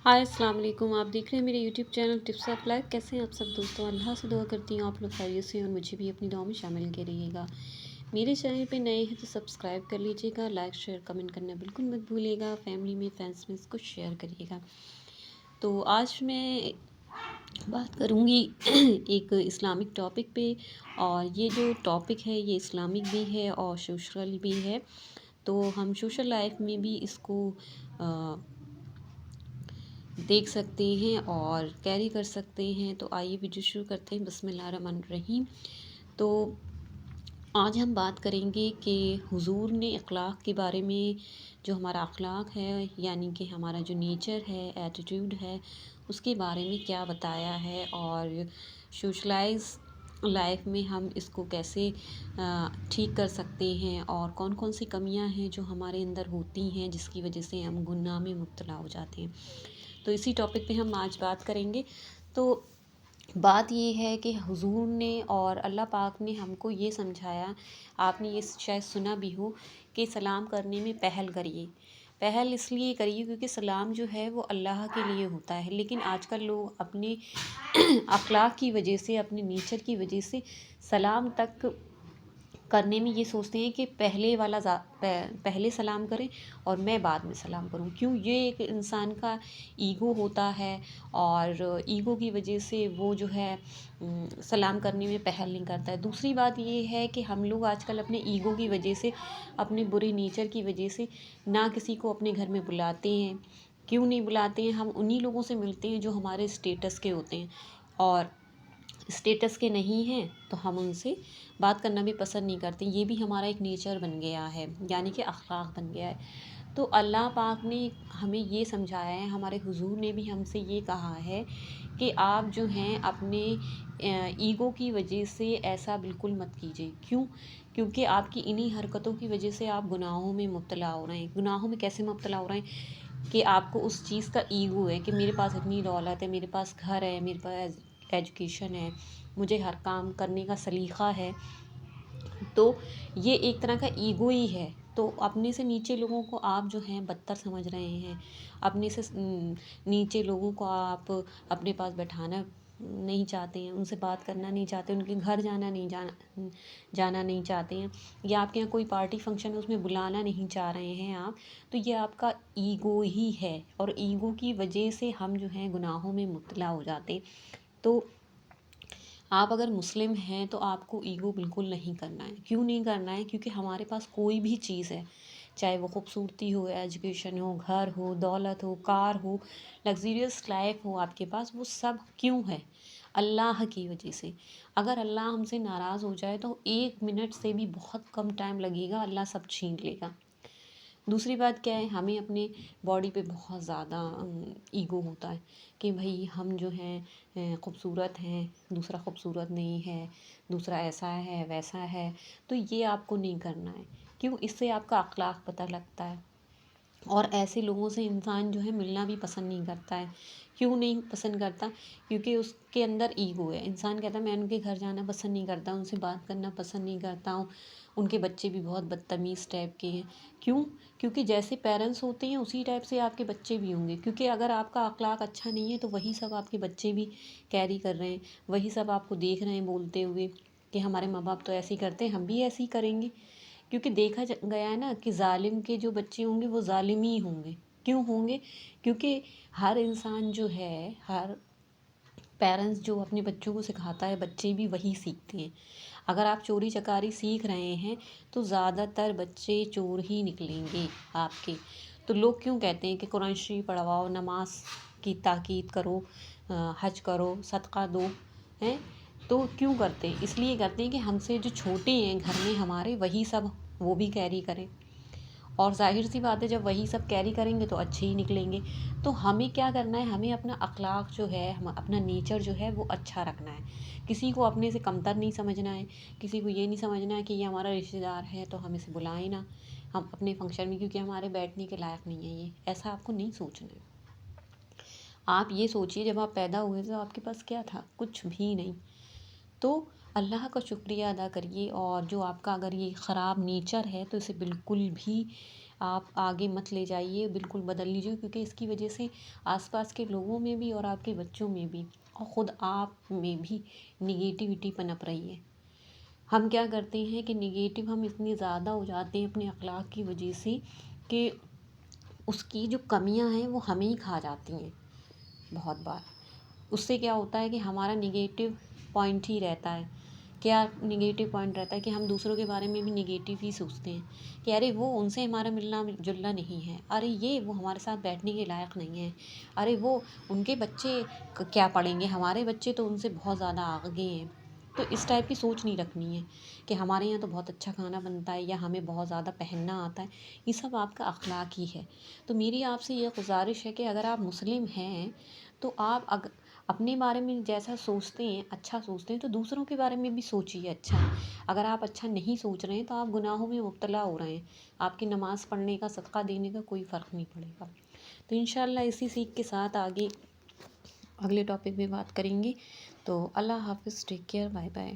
हाय अस्सलाम वालेकुम। आप देख रहे हैं मेरे YouTube channel tips of life. कैसे हैं आप सब दोस्तों? अल्लाह से दुआ करती हूँ आप लोग खैरियत से और मुझे भी अपनी दुआ में शामिल के रहिएगा। मेरे चैनल पे नए हैं तो सब्सक्राइब कर लीजिएगा, लाइक शेयर कमेंट करना बिल्कुल मत भूलिएगा, फैमिली में फ्रेंड्स में इसको शेयर करिएगा। तो आज मैं बात करूँगी एक इस्लामिक टॉपिक पे, और ये जो टॉपिक है ये इस्लामिक भी है और सोशल भी है। तो हम सोशल लाइफ में भी इसको देख सकते हैं और कैरी कर सकते हैं। तो आइए वीडियो शुरू करते हैं। बिस्मिल्लाहिर्रहमानिर्रहीम। तो आज हम बात करेंगे कि हुजूर ने अखलाक के बारे में, जो हमारा अखलाक है यानी कि हमारा जो नेचर है, एटीट्यूड है, उसके बारे में क्या बताया है, और सोशलाइज लाइफ में हम इसको कैसे ठीक कर सकते हैं, और कौन कौन सी कमियां हैं जो हमारे अंदर होती हैं जिसकी वजह से हम गुनाह में मुब्तला हो जाते हैं। तो इसी टॉपिक पे हम आज बात करेंगे। तो बात ये है कि हुजूर ने और अल्लाह पाक ने हमको ये समझाया, आपने ये शायद सुना भी हो, कि सलाम करने में पहल करिए। पहल इसलिए करिए क्योंकि सलाम जो है वो अल्लाह के लिए होता है, लेकिन आजकल लोग अपने अखलाक की वजह से, अपने नेचर की वजह से सलाम तक करने में ये सोचते हैं कि पहले सलाम करें और मैं बाद में सलाम करूं। क्यों? ये एक इंसान का ईगो होता है, और ईगो की वजह से वो जो है सलाम करने में पहल नहीं करता है। दूसरी बात ये है कि हम लोग आजकल अपने ईगो की वजह से, अपने बुरे नेचर की वजह से ना किसी को अपने घर में बुलाते हैं। क्यों नहीं बुलाते हैं? हम उन्हीं लोगों से मिलते हैं जो हमारे स्टेटस के होते हैं, और स्टेटस के नहीं हैं तो हम उनसे बात करना भी पसंद नहीं करते। ये भी हमारा एक नेचर बन गया है, यानी कि अखलाक बन गया है। तो अल्लाह पाक ने हमें ये समझाया है, हमारे हुजूर ने भी हमसे ये कहा है कि आप जो हैं अपने ईगो की वजह से ऐसा बिल्कुल मत कीजिए। क्यों? क्योंकि आपकी इन्हीं हरकतों की वजह से आप गुनाहों में मुब्तला हो रहे हैं। गुनाहों में कैसे मुब्तला हो रहे हैं? कि आपको उस चीज़ का ईगो है कि मेरे पास इतनी दौलत है, मेरे पास घर है, मेरे पास एजुकेशन है, मुझे हर काम करने का सलीक़ा है। तो ये एक तरह का ईगो ही है। तो अपने से नीचे लोगों को आप जो हैं बदतर समझ रहे हैं। अपने से नीचे लोगों को आप अपने पास बैठाना नहीं चाहते हैं, उनसे बात करना नहीं चाहते, उनके घर जाना नहीं चाहते हैं, या आपके यहाँ कोई पार्टी फंक्शन है उसमें बुलाना नहीं चाह रहे हैं आप। तो ये आपका ईगो ही है, और ईगो की वजह से हम जो हैं गुनाहों में मुब्तला हो जाते हैं। तो आप अगर मुस्लिम हैं तो आपको ईगो बिल्कुल नहीं करना है। क्यों नहीं करना है? क्योंकि हमारे पास कोई भी चीज़ है, चाहे वो खूबसूरती हो, एजुकेशन हो, घर हो, दौलत हो, कार हो, लग्ज़रियस लाइफ हो आपके पास, वो सब क्यों है? अल्लाह की वजह से। अगर अल्लाह हमसे नाराज़ हो जाए तो 1 मिनट से भी बहुत कम टाइम लगेगा, अल्लाह सब छीन लेगा। दूसरी बात क्या है, हमें अपने बॉडी पे बहुत ज़्यादा ईगो होता है कि भाई हम जो हैं खूबसूरत हैं, दूसरा खूबसूरत नहीं है, दूसरा ऐसा है वैसा है। तो ये आपको नहीं करना है। क्यों? इससे आपका अखलाक पता लगता है, और ऐसे लोगों से इंसान जो है मिलना भी पसंद नहीं करता है। क्यों नहीं पसंद करता? क्योंकि उसके अंदर ईगो है। इंसान कहता है मैं उनके घर जाना पसंद नहीं करता, उनसे बात करना पसंद नहीं करता हूँ, उनके बच्चे भी बहुत बदतमीज़ टाइप के हैं। क्यों? क्योंकि जैसे पेरेंट्स होते हैं उसी टाइप से आपके बच्चे भी होंगे। क्योंकि अगर आपका अखलाक अच्छा नहीं है तो वही सब आपके बच्चे भी कैरी कर रहे हैं, वही सब आपको देख रहे हैं बोलते हुए कि हमारे माँ बाप तो ऐसे ही करते हैं, हम भी ऐसे ही करेंगे। क्योंकि देखा गया है ना कि ज़ालिम के जो बच्चे होंगे वो ज़ालिम ही होंगे। क्यों होंगे? क्योंकि हर इंसान जो है, हर पेरेंट्स जो अपने बच्चों को सिखाता है बच्चे भी वही सीखते हैं। अगर आप चोरी चकारी सीख रहे हैं तो ज़्यादातर बच्चे चोर ही निकलेंगे आपके। तो लोग क्यों कहते हैं कि कुरान शरीफ पढ़वाओ, नमाज की ताकीद करो, हज करो, सदका दो, हैं? तो क्यों करते हैं? इसलिए करते हैं कि हमसे जो छोटे हैं घर में हमारे, वही सब वो भी कैरी करें। और ज़ाहिर सी बात है जब वही सब कैरी करेंगे तो अच्छे ही निकलेंगे। तो हमें क्या करना है? हमें अपना अखलाक जो है, हम अपना नेचर जो है वो अच्छा रखना है। किसी को अपने से कमतर नहीं समझना है। किसी को ये नहीं समझना है कि ये हमारा रिश्तेदार है तो हम इसे बुलाएं ना, हम अपने फंक्शन में, क्योंकि हमारे बैठने के लायक नहीं है ये। ऐसा आपको नहीं सोचना है। आप ये सोचिए जब आप पैदा हुए तो आपके पास क्या था? कुछ भी नहीं। तो अल्लाह का शुक्रिया अदा करिए, और जो आपका अगर ये ख़राब नेचर है तो इसे बिल्कुल भी آپ آگے مت لے جائیے، بالکل بدل لیجیے، کیونکہ اس کی وجہ سے آس پاس کے لوگوں میں بھی اور آپ کے بچوں میں بھی اور خود آپ میں بھی نگیٹیوٹی پنپ رہی ہے۔ ہم کیا کرتے ہیں کہ نگیٹو ہم اتنے زیادہ ہو جاتے ہیں اپنے اخلاق کی وجہ سے کہ اس کی جو کمیاں ہیں وہ ہمیں ہی کھا جاتی ہیں بہت بار۔ اس سے کیا ہوتا ہے کہ ہمارا نگیٹو پوائنٹ ہی رہتا ہے۔ کیا نگیٹو پوائنٹ رہتا ہے کہ ہم دوسروں کے بارے میں بھی نگیٹو ہی سوچتے ہیں کہ ارے وہ ان سے ہمارا ملنا جلنا نہیں ہے، ارے یہ وہ ہمارے ساتھ بیٹھنے کے لائق نہیں ہے، ارے وہ ان کے بچے کیا پڑھیں گے، ہمارے بچے تو ان سے بہت زیادہ آگے ہیں۔ تو اس ٹائپ کی سوچ نہیں رکھنی ہے کہ ہمارے یہاں تو بہت اچھا کھانا بنتا ہے یا ہمیں بہت زیادہ پہننا آتا ہے، یہ سب آپ کا اخلاق ہی ہے۔ تو میری آپ سے یہ گزارش ہے کہ اگر آپ مسلم ہیں تو آپ اپنے بارے میں جیسا سوچتے ہیں، اچھا سوچتے ہیں، تو دوسروں کے بارے میں بھی سوچیے اچھا۔ اگر آپ اچھا نہیں سوچ رہے ہیں تو آپ گناہوں میں مبتلا ہو رہے ہیں، آپ کی نماز پڑھنے کا، صدقہ دینے کا کوئی فرق نہیں پڑے گا۔ تو انشاءاللہ اسی سیکھ کے ساتھ آگے اگلے ٹاپک میں بات کریں گے۔ تو اللہ حافظ، ٹیک کیئر، بائے بائے۔